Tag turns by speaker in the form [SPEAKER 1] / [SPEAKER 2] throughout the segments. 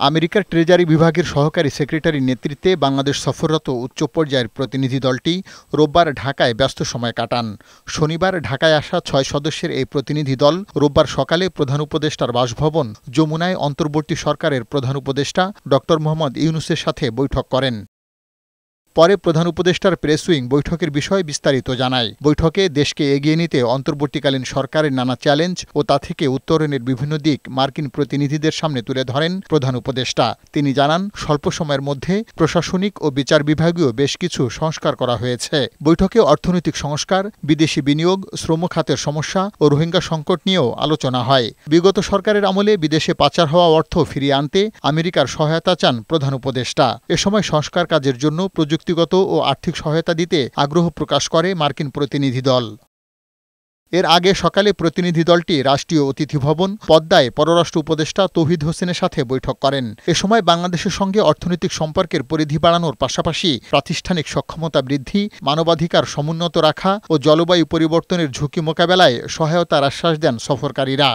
[SPEAKER 1] আমেরিকার ট্রেজারি বিভাগের সহকারী সেক্রেটারির নেতৃত্বে বাংলাদেশ সফররত উচ্চ পর্যায়ের প্রতিনিধি দলটি রোববার ঢাকায় ব্যস্ত সময় কাটান। শনিবার ঢাকায় আসা ৬ সদস্যের এই প্রতিনিধি দল রোববার সকালে প্রধান উপদেষ্টার বাসভবন যমুনায় অন্তর্বর্তী সরকারের প্রধান উপদেষ্টা ড. মোহাম্মদ ইউনূসের সাথে বৈঠক করেন। পরে প্রধান উপদেষ্টার প্রেস উইং বৈঠকের বিষয়ে বিস্তারিত জানায়। বৈঠকে দেশকে এগিয়ে নিতে অন্তর্বর্তীকালীন সরকারের নানা চ্যালেঞ্জ ও তা থেকে উত্তরণের বিভিন্ন দিক মার্কিন প্রতিনিধিদের সামনে তুলে ধরেন প্রধান উপদেষ্টা। তিনি জানান, স্বল্প সময়ের মধ্যে প্রশাসনিক ও বিচার বিভাগীয় বেশ কিছু সংস্কার করা হয়েছে। বৈঠকে অর্থনৈতিক সংস্কার, বিদেশি বিনিয়োগ, শ্রম খাতের সমস্যা ও রোহিঙ্গা সংকট নিয়েও আলোচনা হয়। বিগত সরকারের আমলে বিদেশে পাচার হওয়া অর্থ ফিরিয়ে আনতে আমেরিকার সহায়তা চান প্রধান উপদেষ্টা। এ সময় সংস্কার কাজের জন্য প্রযুক্তিগত ও আর্থিক সহায়তা দিতে আগ্রহ প্রকাশ করে মার্কিন প্রতিনিধি দল। এর আগে সকালে প্রতিনিধি দলটি রাষ্ট্রীয় অতিথি ভবন পদ্মায় পররাষ্ট্র উপদেষ্টা তৌহিদ হোসেনের সাথে বৈঠক করেন। এ সময় বাংলাদেশের সঙ্গে অর্থনৈতিক সম্পর্কের পরিধি বাড়ানোর পাশাপাশি প্রাতিষ্ঠানিক সক্ষমতা বৃদ্ধি, মানবাধিকার সমুন্নত রাখা ও জলবায়ু পরিবর্তনের ঝুঁকি মোকাবেলায় সহায়তার আশ্বাস দেন সফরকারীরা।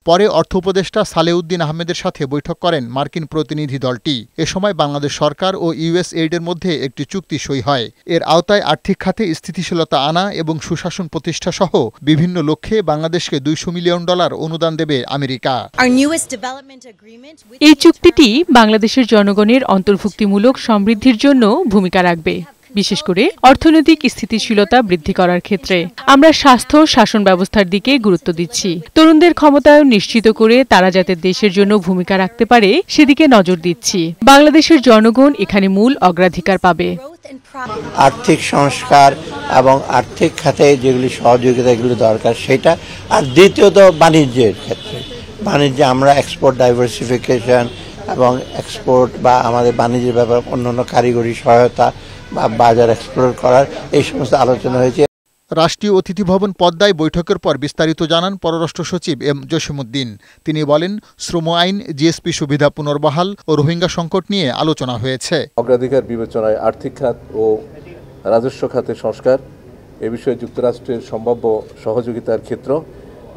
[SPEAKER 1] পরে অর্থ উপদেষ্টা সালেউদ্দিন আহমেদের সাথে বৈঠক করেন মার্কিন প্রতিনিধি দলটি। এ সময় বাংলাদেশ সরকার ও ইউএসএইডের মধ্যে একটি চুক্তি সই হয়। এর আওতায় আর্থিক খাতে স্থিতিশীলতা আনা এবং সুশাসন প্রতিষ্ঠা সহ বিভিন্ন লক্ষ্যে বাংলাদেশকে $200 মিলিয়ন অনুদান দেবে আমেরিকা।
[SPEAKER 2] এই চুক্তিটি বাংলাদেশের জনগণের অন্তর্ভুক্তিমূলক সমৃদ্ধির জন্য ভূমিকা রাখবে, বিশেষ করে অর্থনৈতিক স্থিতিশীলতা বৃদ্ধি করার ক্ষেত্রে। আমরা স্বাস্থ্য শাসন ব্যবস্থার দিকে গুরুত্ব দিচ্ছি। তরুণদের ক্ষমতায়ন নিশ্চিত করে তারা যাতে দেশের জন্য ভূমিকা রাখতে পারে সেদিকে নজর দিচ্ছি। বাংলাদেশের জনগণ এখানে মূল অগ্রাধিকার পাবে।
[SPEAKER 3] আর্থিক সংস্কার এবং আর্থিক খাতে যেগুলি সহযোগিতা এগুলি দরকার সেটা, আর দ্বিতীয়ত বাণিজ্যের ক্ষেত্রে বাণিজ্যে আমরা এক্সপোর্ট ডাইভার্সিফিকেশন এবং এক্সপোর্ট বা আমাদের বাণিজ্যের ব্যাপারে অন্যান্য কারিগরি সহায়তা বা বাজার এক্সপ্লোর করার এই সমস্ত আলোচনা হয়েছে।
[SPEAKER 1] রাষ্ট্রীয় অতিথি ভবন পদ্মায় বৈঠকের পর বিস্তারিত জানান পররাষ্ট্র সচিব এম জসিমউদ্দিন। তিনি বলেন, শ্রম আইন, জিএসপি সুবিধা পুনর্বহাল ও রোহিঙ্গা সংকট নিয়ে আলোচনা হয়েছে।
[SPEAKER 4] অগ্রাধিকার বিবেচনায় আর্থিক খাত ও রাজস্ব খাতের সংস্কার, এ বিষয়ে যুক্তরাষ্ট্রের সম্ভাব্য সহযোগিতার ক্ষেত্র,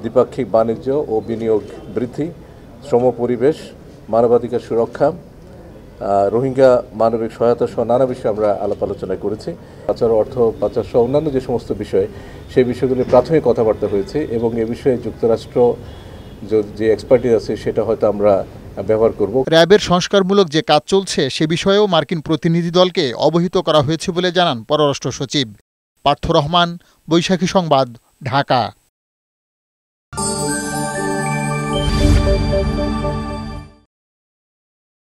[SPEAKER 4] দ্বিপাক্ষিক বাণিজ্য ও বিনিয়োগ বৃদ্ধি, শ্রম পরিবেশ, মানবাধিকার সুরক্ষা, রোহিঙ্গা মানবিক সহায়তা সহ নানা বিষয়ে আমরা আলাপ আলোচনা করেছি। পাচার, অর্থ পাচার সহ অন্যান্য যে সমস্ত বিষয়, সেই বিষয়গুলি প্রাথমিক কথাবার্তা হয়েছে এবং এ বিষয়ে যুক্তরাষ্ট্র যে এক্সপার্টিজ আছে সেটা হয়তো আমরা ব্যবহার করব।
[SPEAKER 1] র্যাবের সংস্কারমূলক যে কাজ চলছে সে বিষয়েও মার্কিন প্রতিনিধি দলকে অবহিত করা হয়েছে বলে জানান পররাষ্ট্র সচিব। পার্থ রহমান, বৈশাখী সংবাদ, ঢাকা।